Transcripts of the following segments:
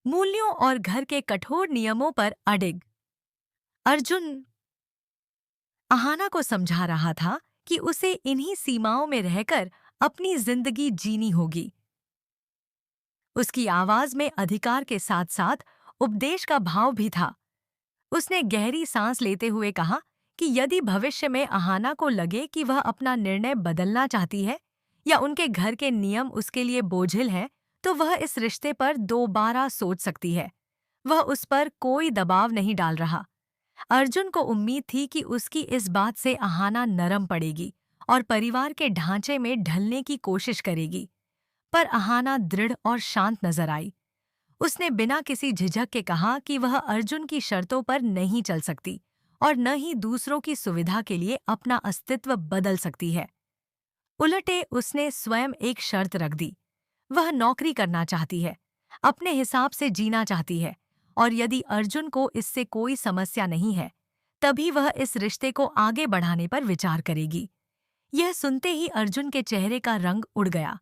मूल्यों और घर के कठोर नियमों पर अडिग। अर्जुन अहाना को समझा रहा था कि उसे इन्हीं सीमाओं में रहकर अपनी जिंदगी जीनी होगी। उसकी आवाज में अधिकार के साथ साथ उपदेश का भाव भी था। उसने गहरी सांस लेते हुए कहा कि यदि भविष्य में अहाना को लगे कि वह अपना निर्णय बदलना चाहती है या उनके घर के नियम उसके लिए बोझिल हैं, तो वह इस रिश्ते पर दोबारा सोच सकती है। वह उस पर कोई दबाव नहीं डाल रहा। अर्जुन को उम्मीद थी कि उसकी इस बात से अहाना नरम पड़ेगी और परिवार के ढांचे में ढलने की कोशिश करेगी। पर अहाना दृढ़ और शांत नजर आई। उसने बिना किसी झिझक के कहा कि वह अर्जुन की शर्तों पर नहीं चल सकती और न ही दूसरों की सुविधा के लिए अपना अस्तित्व बदल सकती है। उलटे उसने स्वयं एक शर्त रख दी। वह नौकरी करना चाहती है, अपने हिसाब से जीना चाहती है, और यदि अर्जुन को इससे कोई समस्या नहीं है, तभी वह इस रिश्ते को आगे बढ़ाने पर विचार करेगी। यह सुनते ही अर्जुन के चेहरे का रंग उड़ गया,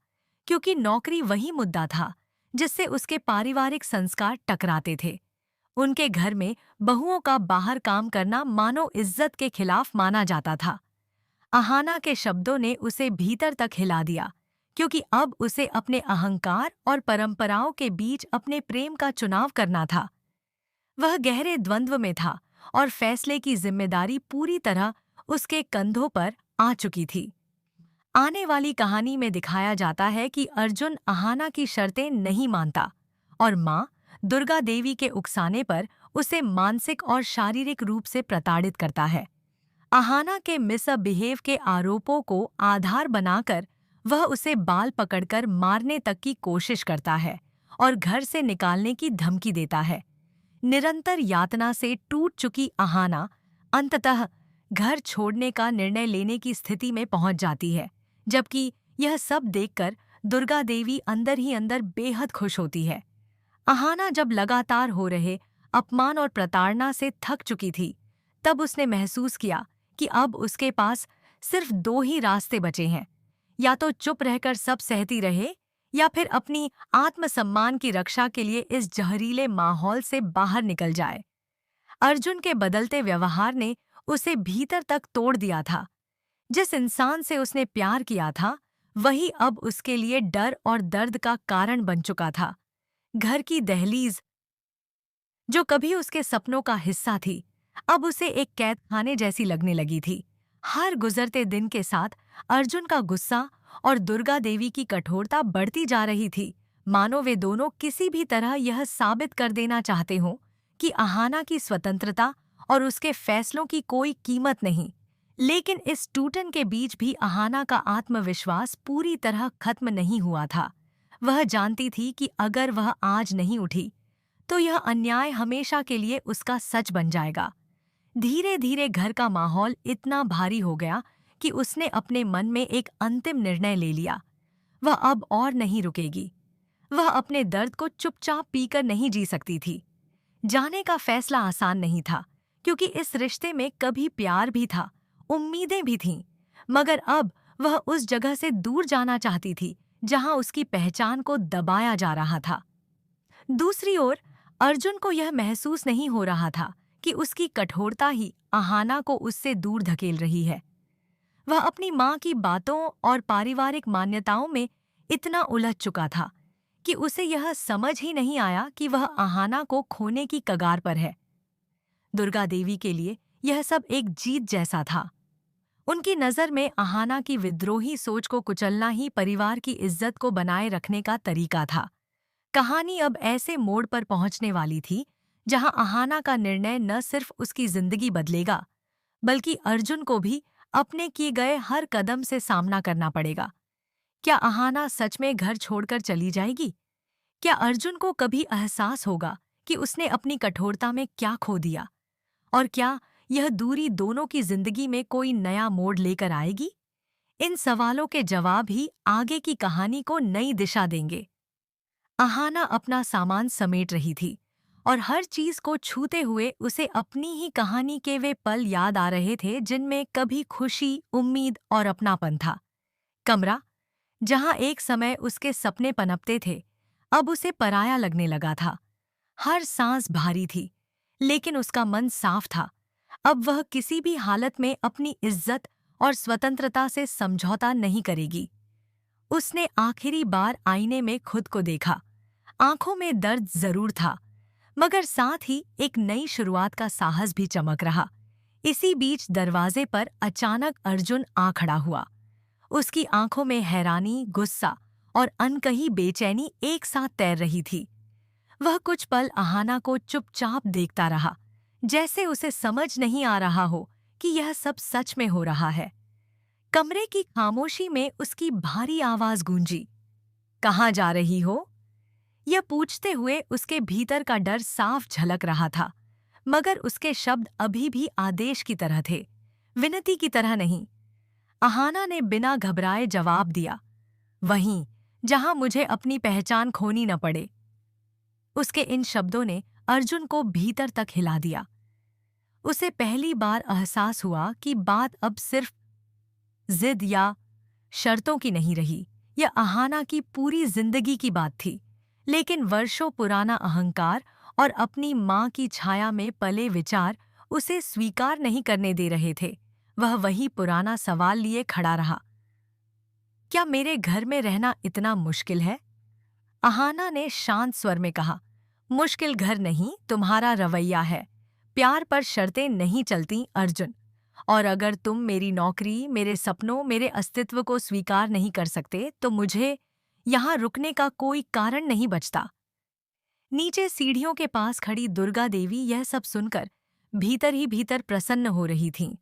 क्योंकि नौकरी वही मुद्दा था जिससे उसके पारिवारिक संस्कार टकराते थे। उनके घर में बहुओं का बाहर काम करना मानो इज्जत के खिलाफ माना जाता था। अहाना के शब्दों ने उसे भीतर तक हिला दिया, क्योंकि अब उसे अपने अहंकार और परंपराओं के बीच अपने प्रेम का चुनाव करना था। वह गहरे द्वंद्व में था और फैसले की जिम्मेदारी पूरी तरह उसके कंधों पर आ चुकी थी। आने वाली कहानी में दिखाया जाता है कि अर्जुन अहाना की शर्तें नहीं मानता और माँ दुर्गा देवी के उकसाने पर उसे मानसिक और शारीरिक रूप से प्रताड़ित करता है। अहाना के मिसबिहेव के आरोपों को आधार बनाकर वह उसे बाल पकड़कर मारने तक की कोशिश करता है और घर से निकालने की धमकी देता है। निरंतर यातना से टूट चुकी अहाना अंततः घर छोड़ने का निर्णय लेने की स्थिति में पहुंच जाती है, जबकि यह सब देखकर दुर्गा देवी अंदर ही अंदर बेहद खुश होती है। अहाना जब लगातार हो रहे अपमान और प्रताड़ना से थक चुकी थी, तब उसने महसूस किया कि अब उसके पास सिर्फ दो ही रास्ते बचे हैं, या तो चुप रहकर सब सहती रहे या फिर अपनी आत्मसम्मान की रक्षा के लिए इस जहरीले माहौल से बाहर निकल जाए। अर्जुन के बदलते व्यवहार ने उसे भीतर तक तोड़ दिया था। जिस इंसान से उसने प्यार किया था, वही अब उसके लिए डर और दर्द का कारण बन चुका था। घर की दहलीज, जो कभी उसके सपनों का हिस्सा थी, अब उसे एक कैद खाने जैसी लगने लगी थी। हर गुजरते दिन के साथ अर्जुन का गुस्सा और दुर्गा देवी की कठोरता बढ़ती जा रही थी, मानो वे दोनों किसी भी तरह यह साबित कर देना चाहते हों कि अहाना की स्वतंत्रता और उसके फैसलों की कोई कीमत नहीं। लेकिन इस टूटन के बीच भी अहाना का आत्मविश्वास पूरी तरह खत्म नहीं हुआ था। वह जानती थी कि अगर वह आज नहीं उठी, तो यह अन्याय हमेशा के लिए उसका सच बन जाएगा। धीरे धीरे घर का माहौल इतना भारी हो गया कि उसने अपने मन में एक अंतिम निर्णय ले लिया। वह अब और नहीं रुकेगी। वह अपने दर्द को चुपचाप पीकर नहीं जी सकती थी। जाने का फैसला आसान नहीं था, क्योंकि इस रिश्ते में कभी प्यार भी था, उम्मीदें भी थीं, मगर अब वह उस जगह से दूर जाना चाहती थी जहां उसकी पहचान को दबाया जा रहा था। दूसरी ओर अर्जुन को यह महसूस नहीं हो रहा था कि उसकी कठोरता ही अहाना को उससे दूर धकेल रही है। वह अपनी माँ की बातों और पारिवारिक मान्यताओं में इतना उलझ चुका था कि उसे यह समझ ही नहीं आया कि वह अहाना को खोने की कगार पर है। दुर्गा देवी के लिए यह सब एक जीत जैसा था। उनकी नज़र में अहाना की विद्रोही सोच को कुचलना ही परिवार की इज्जत को बनाए रखने का तरीका था। कहानी अब ऐसे मोड़ पर पहुंचने वाली थी जहां अहाना का निर्णय न सिर्फ उसकी जिंदगी बदलेगा, बल्कि अर्जुन को भी अपने किए गए हर कदम से सामना करना पड़ेगा। क्या अहाना सच में घर छोड़कर चली जाएगी? क्या अर्जुन को कभी एहसास होगा कि उसने अपनी कठोरता में क्या खो दिया? और क्या यह दूरी दोनों की जिंदगी में कोई नया मोड़ लेकर आएगी? इन सवालों के जवाब ही आगे की कहानी को नई दिशा देंगे। अहाना अपना सामान समेट रही थी और हर चीज को छूते हुए उसे अपनी ही कहानी के वे पल याद आ रहे थे जिनमें कभी खुशी, उम्मीद और अपनापन था। कमरा, जहां एक समय उसके सपने पनपते थे, अब उसे पराया लगने लगा था। हर सांस भारी थी, लेकिन उसका मन साफ था। अब वह किसी भी हालत में अपनी इज्जत और स्वतंत्रता से समझौता नहीं करेगी। उसने आखिरी बार आईने में खुद को देखा। आंखों में दर्द जरूर था, मगर साथ ही एक नई शुरुआत का साहस भी चमक रहा। इसी बीच दरवाजे पर अचानक अर्जुन आ खड़ा हुआ। उसकी आंखों में हैरानी, गुस्सा और अनकही बेचैनी एक साथ तैर रही थी। वह कुछ पल अहाना को चुपचाप देखता रहा, जैसे उसे समझ नहीं आ रहा हो कि यह सब सच में हो रहा है। कमरे की खामोशी में उसकी भारी आवाज गूंजी, "कहाँ जा रही हो?" यह पूछते हुए उसके भीतर का डर साफ झलक रहा था, मगर उसके शब्द अभी भी आदेश की तरह थे, विनती की तरह नहीं। अहाना ने बिना घबराए जवाब दिया, "वहीं, जहां मुझे अपनी पहचान खोनी न पड़े।" उसके इन शब्दों ने अर्जुन को भीतर तक हिला दिया। उसे पहली बार एहसास हुआ कि बात अब सिर्फ जिद या शर्तों की नहीं रही। यह अहाना की पूरी जिंदगी की बात थी, लेकिन वर्षों पुराना अहंकार और अपनी माँ की छाया में पले विचार उसे स्वीकार नहीं करने दे रहे थे। वह वही पुराना सवाल लिए खड़ा रहा, "क्या मेरे घर में रहना इतना मुश्किल है?" अहाना ने शांत स्वर में कहा, "मुश्किल घर नहीं, तुम्हारा रवैया है। प्यार पर शर्तें नहीं चलती अर्जुन। और अगर तुम मेरी नौकरी, मेरे सपनों, मेरे अस्तित्व को स्वीकार नहीं कर सकते, तो मुझे यहाँ रुकने का कोई कारण नहीं बचता।" नीचे सीढ़ियों के पास खड़ी दुर्गा देवी यह सब सुनकर भीतर ही भीतर प्रसन्न हो रही थीं।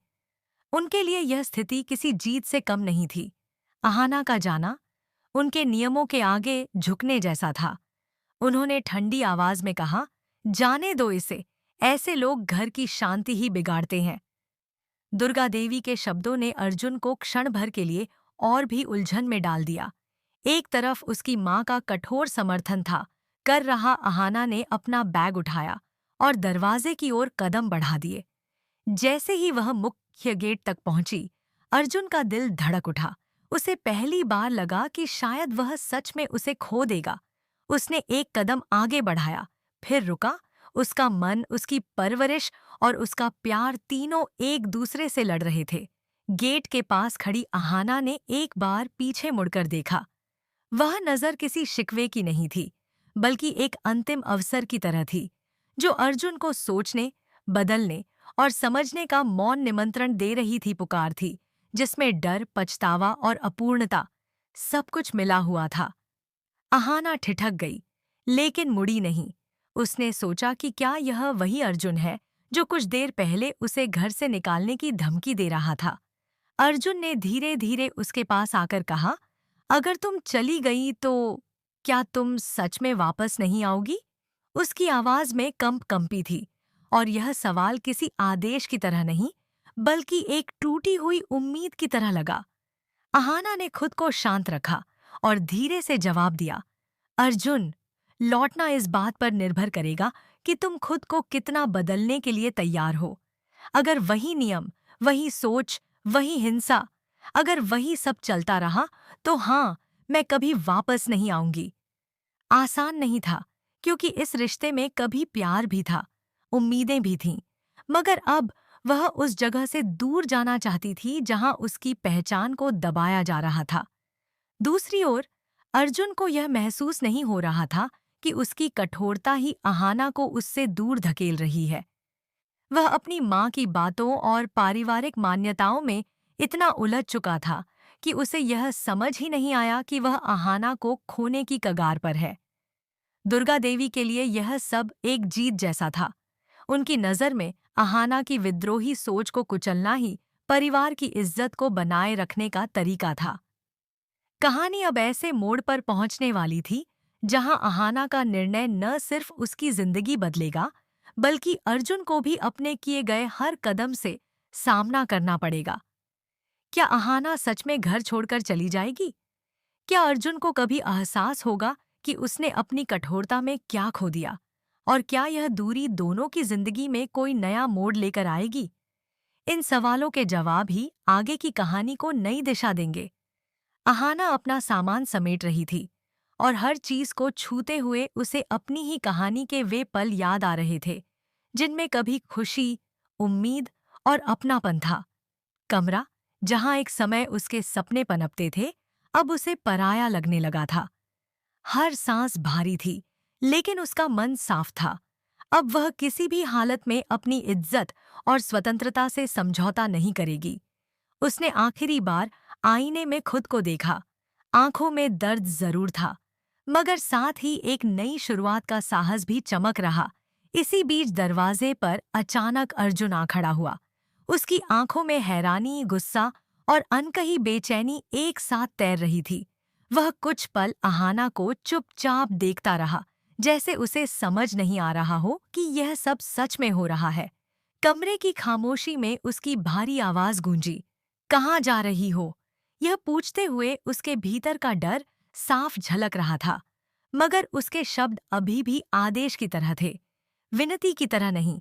उनके लिए यह स्थिति किसी जीत से कम नहीं थी। अहाना का जाना उनके नियमों के आगे झुकने जैसा था। उन्होंने ठंडी आवाज में कहा, "जाने दो इसे, ऐसे लोग घर की शांति ही बिगाड़ते हैं।" दुर्गा देवी के शब्दों ने अर्जुन को क्षण भर के लिए और भी उलझन में डाल दिया। एक तरफ उसकी माँ का कठोर समर्थन था, कर रहा अहाना ने अपना बैग उठाया और दरवाजे की ओर कदम बढ़ा दिए। जैसे ही वह मुख्य गेट तक पहुंची, अर्जुन का दिल धड़क उठा। उसे पहली बार लगा कि शायद वह सच में उसे खो देगा। उसने एक कदम आगे बढ़ाया, फिर रुका। उसका मन, उसकी परवरिश और उसका प्यार तीनों एक दूसरे से लड़ रहे थे। गेट के पास खड़ी अहाना ने एक बार पीछे मुड़कर देखा। वह नजर किसी शिकवे की नहीं थी, बल्कि एक अंतिम अवसर की तरह थी, जो अर्जुन को सोचने, बदलने और समझने का मौन निमंत्रण दे रही थी। पुकार थी जिसमें डर, पछतावा और अपूर्णता सब कुछ मिला हुआ था। अहाना ठिठक गई, लेकिन मुड़ी नहीं। उसने सोचा कि क्या यह वही अर्जुन है जो कुछ देर पहले उसे घर से निकालने की धमकी दे रहा था। अर्जुन ने धीरे धीरे उसके पास आकर कहा, "अगर तुम चली गई तो क्या तुम सच में वापस नहीं आओगी?" उसकी आवाज में कंपी थी, और यह सवाल किसी आदेश की तरह नहीं, बल्कि एक टूटी हुई उम्मीद की तरह लगा। अहाना ने खुद को शांत रखा और धीरे से जवाब दिया, "अर्जुन, लौटना इस बात पर निर्भर करेगा कि तुम खुद को कितना बदलने के लिए तैयार हो। अगर वही नियम, वही सोच, वही हिंसा, अगर वही सब चलता रहा, तो हाँ, मैं कभी वापस नहीं आऊंगी।" आसान नहीं था, क्योंकि इस रिश्ते में कभी प्यार भी था, उम्मीदें भी थीं, मगर अब वह उस जगह से दूर जाना चाहती थी जहां उसकी पहचान को दबाया जा रहा था। दूसरी ओर, अर्जुन को यह महसूस नहीं हो रहा था कि उसकी कठोरता ही अहाना को उससे दूर धकेल रही है। वह अपनी माँ की बातों और पारिवारिक मान्यताओं में इतना उलझ चुका था कि उसे यह समझ ही नहीं आया कि वह अहाना को खोने की कगार पर है। दुर्गा देवी के लिए यह सब एक जीत जैसा था। उनकी नज़र में अहाना की विद्रोही सोच को कुचलना ही परिवार की इज्जत को बनाए रखने का तरीका था। कहानी अब ऐसे मोड़ पर पहुंचने वाली थी जहां अहाना का निर्णय न सिर्फ उसकी जिंदगी बदलेगा, बल्कि अर्जुन को भी अपने किए गए हर कदम से सामना करना पड़ेगा। क्या अहाना सच में घर छोड़कर चली जाएगी? क्या अर्जुन को कभी एहसास होगा कि उसने अपनी कठोरता में क्या खो दिया? और क्या यह दूरी दोनों की जिंदगी में कोई नया मोड़ लेकर आएगी? इन सवालों के जवाब ही आगे की कहानी को नई दिशा देंगे। अहाना अपना सामान समेट रही थी और हर चीज को छूते हुए उसे अपनी ही कहानी के वे पल याद आ रहे थे जिनमें कभी खुशी, उम्मीद और अपनापन था। कमरा, जहां एक समय उसके सपने पनपते थे, अब उसे पराया लगने लगा था। हर सांस भारी थी, लेकिन उसका मन साफ था। अब वह किसी भी हालत में अपनी इज्जत और स्वतंत्रता से समझौता नहीं करेगी। उसने आखिरी बार आईने में खुद को देखा। आंखों में दर्द जरूर था, मगर साथ ही एक नई शुरुआत का साहस भी चमक रहा। इसी बीच दरवाजे पर अचानक अर्जुन आ खड़ा हुआ। उसकी आंखों में हैरानी, गुस्सा और अनकही बेचैनी एक साथ तैर रही थी। वह कुछ पल अहाना को चुपचाप देखता रहा, जैसे उसे समझ नहीं आ रहा हो कि यह सब सच में हो रहा है। कमरे की खामोशी में उसकी भारी आवाज गूंजी, "कहाँ जा रही हो?" यह पूछते हुए उसके भीतर का डर साफ झलक रहा था, मगर उसके शब्द अभी भी आदेश की तरह थे, विनती की तरह नहीं।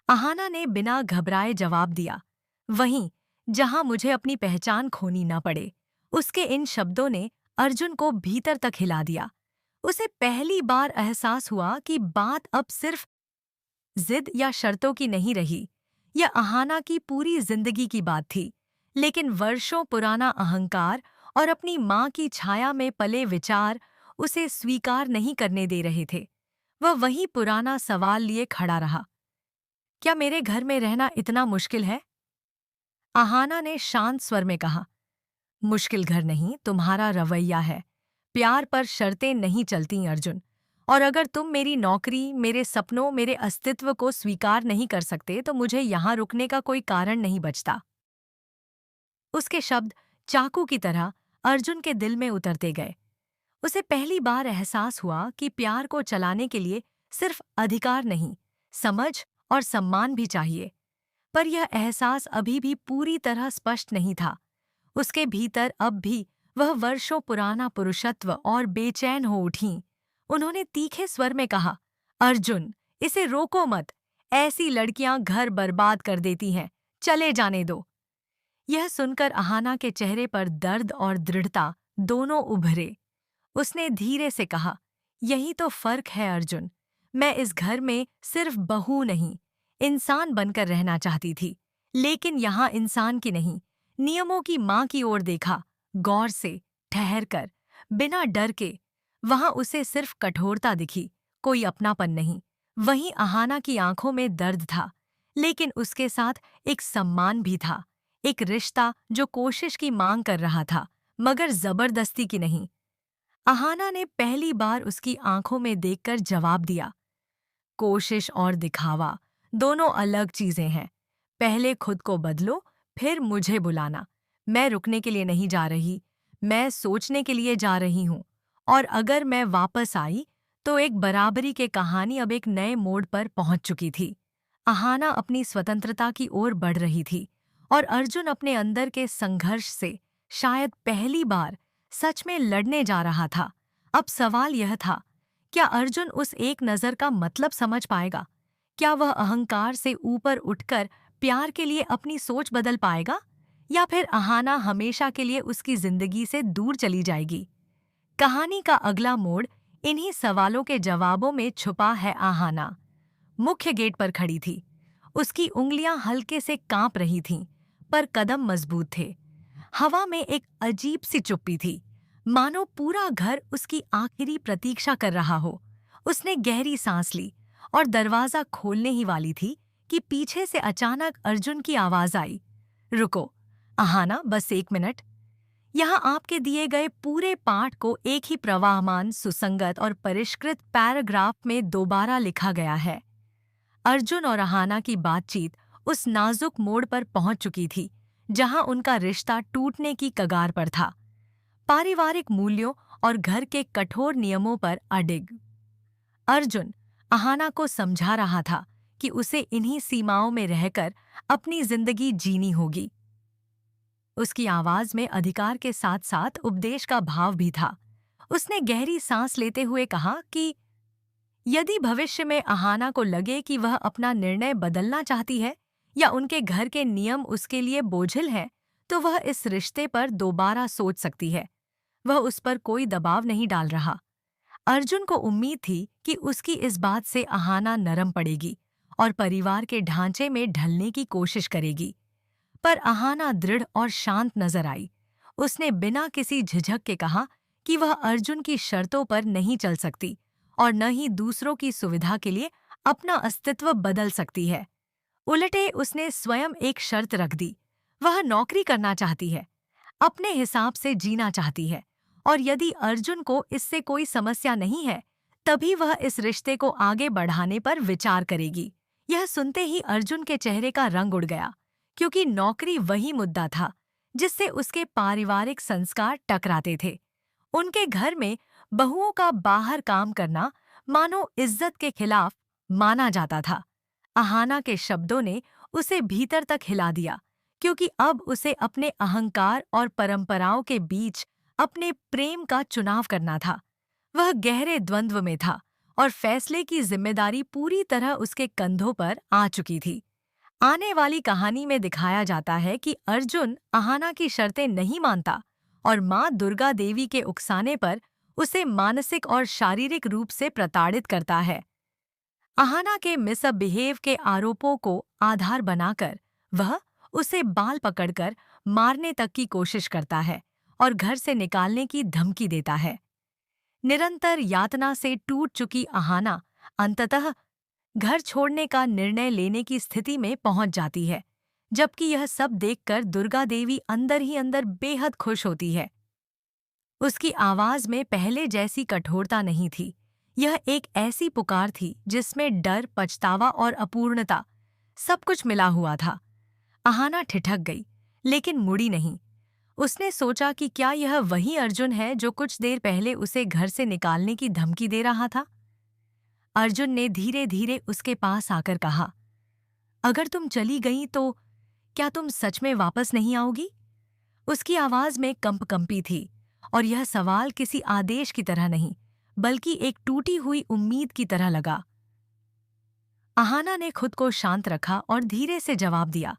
अहाना ने बिना घबराए जवाब दिया, "वहीं, जहां मुझे अपनी पहचान खोनी न पड़े।" उसके इन शब्दों ने अर्जुन को भीतर तक हिला दिया। उसे पहली बार एहसास हुआ कि बात अब सिर्फ जिद या शर्तों की नहीं रही। यह अहाना की पूरी जिंदगी की बात थी, लेकिन वर्षों पुराना अहंकार और अपनी माँ की छाया में पले विचार उसे स्वीकार नहीं करने दे रहे थे। वह वही पुराना सवाल लिए खड़ा रहा, "क्या मेरे घर में रहना इतना मुश्किल है?" अहाना ने शांत स्वर में कहा, "मुश्किल घर नहीं, तुम्हारा रवैया है। प्यार पर शर्तें नहीं चलती अर्जुन। और अगर तुम मेरी नौकरी, मेरे सपनों, मेरे अस्तित्व को स्वीकार नहीं कर सकते तो मुझे यहाँ रुकने का कोई कारण नहीं बचता।" उसके शब्द चाकू की तरह अर्जुन के दिल में उतरते गए। उसे पहली बार एहसास हुआ कि प्यार को चलाने के लिए सिर्फ अधिकार नहीं, समझ और सम्मान भी चाहिए। पर यह एहसास अभी भी पूरी तरह स्पष्ट नहीं था। उसके भीतर अब भी वह वर्षों पुराना पुरुषत्व और बेचैन हो उठी। उन्होंने तीखे स्वर में कहा, "अर्जुन, इसे रोको मत। ऐसी लड़कियां घर बर्बाद कर देती हैं। चले जाने दो।" यह सुनकर अहाना के चेहरे पर दर्द और दृढ़ता दोनों उभरे। उसने धीरे से कहा, "यही तो फर्क है अर्जुन। मैं इस घर में सिर्फ बहू नहीं, इंसान बनकर रहना चाहती थी, लेकिन यहाँ इंसान की नहीं, नियमों की माँ की ओर देखा, गौर से, ठहर कर, बिना डर के। वहां उसे सिर्फ कठोरता दिखी, कोई अपनापन नहीं। वहीं अहाना की आंखों में दर्द था, लेकिन उसके साथ एक सम्मान भी था, एक रिश्ता जो कोशिश की मांग कर रहा था, मगर जबरदस्ती की नहीं। अहाना ने पहली बार उसकी आंखों में देखकर जवाब दिया, "कोशिश और दिखावा दोनों अलग चीजें हैं। पहले खुद को बदलो, फिर मुझे बुलाना। मैं रुकने के लिए नहीं जा रही, मैं सोचने के लिए जा रही हूँ। और अगर मैं वापस आई तो एक बराबरी के कहानी अब एक नए मोड़ पर पहुंच चुकी थी। अहाना अपनी स्वतंत्रता की ओर बढ़ रही थी, और अर्जुन अपने अंदर के संघर्ष से शायद पहली बार सच में लड़ने जा रहा था। अब सवाल यह था, क्या अर्जुन उस एक नज़र का मतलब समझ पाएगा? क्या वह अहंकार से ऊपर उठकर प्यार के लिए अपनी सोच बदल पाएगा? या फिर अहाना हमेशा के लिए उसकी जिंदगी से दूर चली जाएगी? कहानी का अगला मोड़ इन्हीं सवालों के जवाबों में छुपा है। अहाना मुख्य गेट पर खड़ी थी। उसकी उंगलियां हल्के से कांप रही थीं, पर कदम मजबूत थे। हवा में एक अजीब सी चुप्पी थी, मानो पूरा घर उसकी आखिरी प्रतीक्षा कर रहा हो। उसने गहरी सांस ली और दरवाजा खोलने ही वाली थी कि पीछे से अचानक अर्जुन की आवाज आई, "रुको, अहाना, बस 1 मिनट।" यहाँ आपके दिए गए पूरे पाठ को एक ही प्रवाहमान, सुसंगत और परिष्कृत पैराग्राफ में दोबारा लिखा गया है। अर्जुन और अहाना की बातचीत उस नाजुक मोड़ पर पहुंच चुकी थी जहां उनका रिश्ता टूटने की कगार पर था। पारिवारिक मूल्यों और घर के कठोर नियमों पर अडिग अर्जुन अहाना को समझा रहा था कि उसे इन्हीं सीमाओं में रहकर अपनी जिंदगी जीनी होगी। उसकी आवाज में अधिकार के साथ साथ उपदेश का भाव भी था। उसने गहरी सांस लेते हुए कहा कि यदि भविष्य में अहाना को लगे कि वह अपना निर्णय बदलना चाहती है या उनके घर के नियम उसके लिए बोझिल हैं, तो वह इस रिश्ते पर दोबारा सोच सकती है। वह उस पर कोई दबाव नहीं डाल रहा, अर्जुन को उम्मीद थी कि उसकी इस बात से अहाना नरम पड़ेगी और परिवार के ढांचे में ढलने की कोशिश करेगी। पर अहाना दृढ़ और शांत नजर आई। उसने बिना किसी झिझक के कहा कि वह अर्जुन की शर्तों पर नहीं चल सकती और न ही दूसरों की सुविधा के लिए अपना अस्तित्व बदल सकती है। उलटे उसने स्वयं एक शर्त रख दी। वह नौकरी करना चाहती है, अपने हिसाब से जीना चाहती है, और यदि अर्जुन को इससे कोई समस्या नहीं है, तभी वह इस रिश्ते को आगे बढ़ाने पर विचार करेगी। यह सुनते ही अर्जुन के चेहरे का रंग उड़ गया, क्योंकि नौकरी वही मुद्दा था जिससे उसके पारिवारिक संस्कार टकराते थे। उनके घर में बहुओं का बाहर काम करना मानो इज्जत के खिलाफ माना जाता था। अहाना के शब्दों ने उसे भीतर तक हिला दिया, क्योंकि अब उसे अपने अहंकार और परंपराओं के बीच अपने प्रेम का चुनाव करना था। वह गहरे द्वंद्व में था और फैसले की जिम्मेदारी पूरी तरह उसके कंधों पर आ चुकी थी। आने वाली कहानी में दिखाया जाता है कि अर्जुन अहाना की शर्तें नहीं मानता और मां दुर्गा देवी के उकसाने पर उसे मानसिक और शारीरिक रूप से प्रताड़ित करता है। अहाना के मिसबिहेव के आरोपों को आधार बनाकर वह उसे बाल पकड़कर मारने तक की कोशिश करता है और घर से निकालने की धमकी देता है। निरंतर यातना से टूट चुकी अहाना अंततः घर छोड़ने का निर्णय लेने की स्थिति में पहुंच जाती है, जबकि यह सब देखकर दुर्गा देवी अंदर ही अंदर बेहद खुश होती है। उसकी आवाज में पहले जैसी कठोरता नहीं थी। यह एक ऐसी पुकार थी जिसमें डर, पछतावा और अपूर्णता सब कुछ मिला हुआ था। अहाना ठिठक गई, लेकिन मुड़ी नहीं। उसने सोचा कि क्या यह वही अर्जुन है जो कुछ देर पहले उसे घर से निकालने की धमकी दे रहा था। अर्जुन ने धीरे धीरे उसके पास आकर कहा, अगर तुम चली गई तो क्या तुम सच में वापस नहीं आओगी? उसकी आवाज में कंपी थी, और यह सवाल किसी आदेश की तरह नहीं, बल्कि एक टूटी हुई उम्मीद की तरह लगा। अहाना ने खुद को शांत रखा और धीरे से जवाब दिया,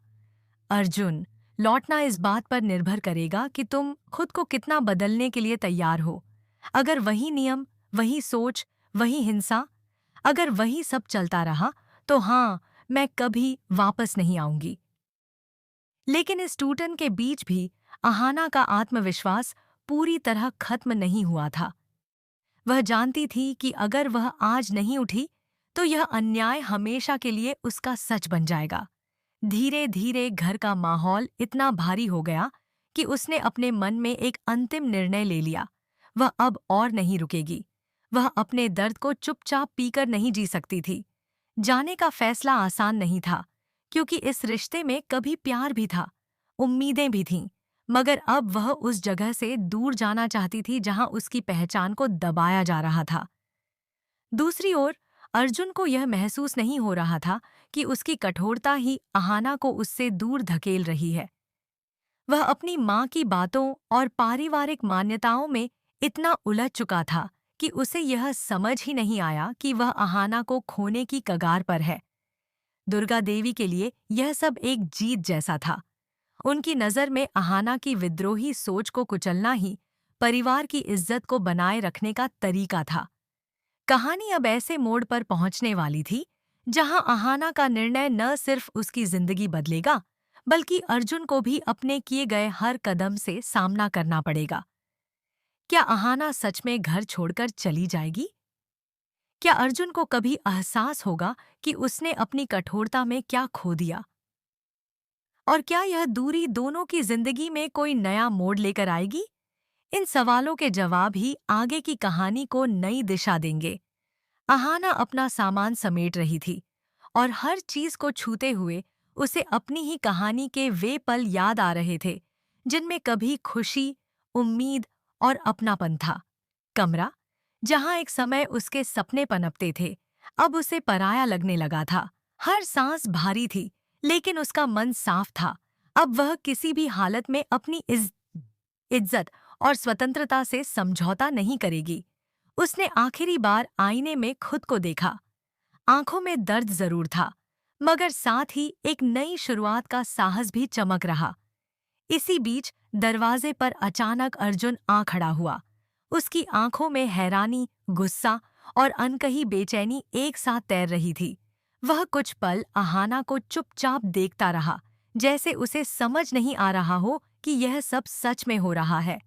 अर्जुन, लौटना इस बात पर निर्भर करेगा कि तुम खुद को कितना बदलने के लिए तैयार हो। अगर वही नियम, वही सोच, वही हिंसा, अगर वही सब चलता रहा, तो हाँ, मैं कभी वापस नहीं आऊंगी। लेकिन इस टूटन के बीच भी अहाना का आत्मविश्वास पूरी तरह खत्म नहीं हुआ था। वह जानती थी कि अगर वह आज नहीं उठी, तो यह अन्याय हमेशा के लिए उसका सच बन जाएगा। धीरे धीरे घर का माहौल इतना भारी हो गया कि उसने अपने मन में एक अंतिम निर्णय ले लिया। वह अब और नहीं रुकेगी। वह अपने दर्द को चुपचाप पीकर नहीं जी सकती थी। जाने का फैसला आसान नहीं था, क्योंकि इस रिश्ते में कभी प्यार भी था, उम्मीदें भी थीं, मगर अब वह उस जगह से दूर जाना चाहती थी जहां उसकी पहचान को दबाया जा रहा था। दूसरी ओर अर्जुन को यह महसूस नहीं हो रहा था कि उसकी कठोरता ही अहाना को उससे दूर धकेल रही है। वह अपनी माँ की बातों और पारिवारिक मान्यताओं में इतना उलझ चुका था कि उसे यह समझ ही नहीं आया कि वह अहाना को खोने की कगार पर है। दुर्गा देवी के लिए यह सब एक जीत जैसा था। उनकी नज़र में अहाना की विद्रोही सोच को कुचलना ही परिवार की इज्जत को बनाए रखने का तरीका था। कहानी अब ऐसे मोड़ पर पहुंचने वाली थी जहां अहाना का निर्णय न सिर्फ उसकी जिंदगी बदलेगा, बल्कि अर्जुन को भी अपने किए गए हर कदम से सामना करना पड़ेगा। क्या अहाना सच में घर छोड़कर चली जाएगी? क्या अर्जुन को कभी एहसास होगा कि उसने अपनी कठोरता में क्या खो दिया? और क्या यह दूरी दोनों की जिंदगी में कोई नया मोड़ लेकर आएगी? इन सवालों के जवाब ही आगे की कहानी को नई दिशा देंगे। अहाना अपना सामान समेट रही थी, और हर चीज को छूते हुए उसे अपनी ही कहानी के वे पल याद आ रहे थे जिनमें कभी खुशी, उम्मीद और अपनापन था। कमरा, जहां एक समय उसके सपने पनपते थे, अब उसे पराया लगने लगा था। हर सांस भारी थी, लेकिन उसका मन साफ था। अब वह किसी भी हालत में अपनी इज्जत और स्वतंत्रता से समझौता नहीं करेगी। उसने आखिरी बार आईने में खुद को देखा। आंखों में दर्द जरूर था, मगर साथ ही एक नई शुरुआत का साहस भी चमक रहा। इसी बीच दरवाजे पर अचानक अर्जुन आ खड़ा हुआ। उसकी आंखों में हैरानी, गुस्सा और अनकही बेचैनी एक साथ तैर रही थी। वह कुछ पल अहाना को चुपचाप देखता रहा, जैसे उसे समझ नहीं आ रहा हो कि यह सब सच में हो रहा है।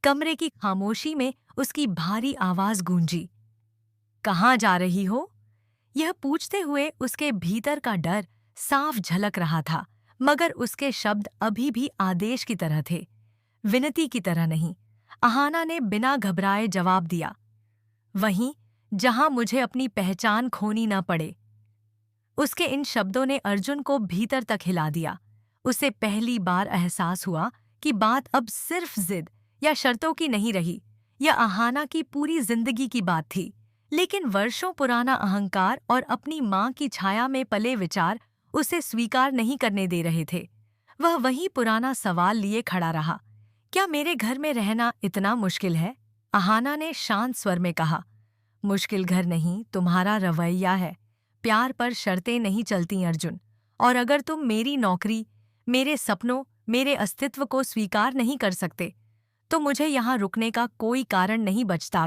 कमरे की खामोशी में उसकी भारी आवाज गूंजी। कहाँ जा रही हो? यह पूछते हुए उसके भीतर का डर साफ झलक रहा था, मगर उसके शब्द अभी भी आदेश की तरह थे, विनती की तरह नहीं। अहाना ने बिना घबराए जवाब दिया, वहीं जहां मुझे अपनी पहचान खोनी न पड़े। उसके इन शब्दों ने अर्जुन को भीतर तक हिला दिया। उसे पहली बार एहसास हुआ कि बात अब सिर्फ जिद या शर्तों की नहीं रही। यह अहाना की पूरी जिंदगी की बात थी, लेकिन वर्षों पुराना अहंकार और अपनी माँ की छाया में पले विचार उसे स्वीकार नहीं करने दे रहे थे। वह वही पुराना सवाल लिए खड़ा रहा, क्या मेरे घर में रहना इतना मुश्किल है? अहाना ने शांत स्वर में कहा, मुश्किल घर नहीं, तुम्हारा रवैया है। प्यार पर शर्तें नहीं चलती अर्जुन। और अगर तुम मेरी नौकरी, मेरे सपनों, मेरे अस्तित्व को स्वीकार नहीं कर सकते, तो मुझे यहाँ रुकने का कोई कारण नहीं बचता।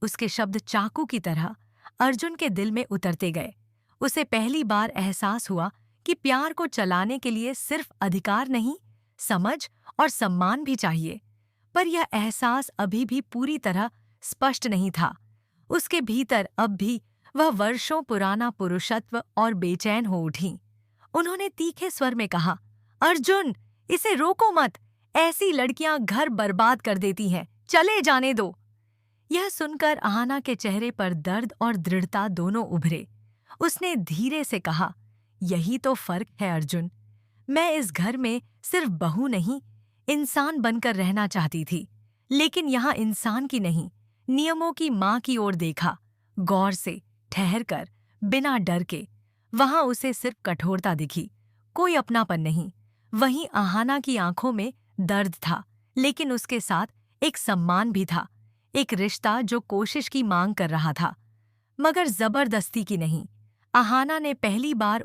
उसके शब्द चाकू की तरह अर्जुन के दिल में उतरते गए। उसे पहली बार एहसास हुआ कि प्यार को चलाने के लिए सिर्फ अधिकार नहीं, समझ और सम्मान भी चाहिए। पर यह एहसास अभी भी पूरी तरह स्पष्ट नहीं था। उसके भीतर अब भी वह वर्षों पुराना पुरुषत्व और बेचैन हो उठी। उन्होंने तीखे स्वर में कहा, अर्जुन, इसे रोको मत। ऐसी लड़कियां घर बर्बाद कर देती हैं, चले जाने दो। यह सुनकर अहाना के चेहरे पर दर्द और दृढ़ता दोनों उभरे। उसने धीरे से कहा, यही तो फर्क है अर्जुन। मैं इस घर में सिर्फ बहू नहीं, इंसान बनकर रहना चाहती थी, लेकिन यहाँ इंसान की नहीं, नियमों की माँ की ओर देखा, गौर से, ठहर कर, बिना डर के। वहां उसे सिर्फ कठोरता दिखी, कोई अपनापन नहीं। वहीं अहाना की आंखों में दर्द था, लेकिन उसके साथ एक सम्मान भी था, एक रिश्ता जो कोशिश की मांग कर रहा था, मगर जबरदस्ती की नहीं। अहाना ने पहली बार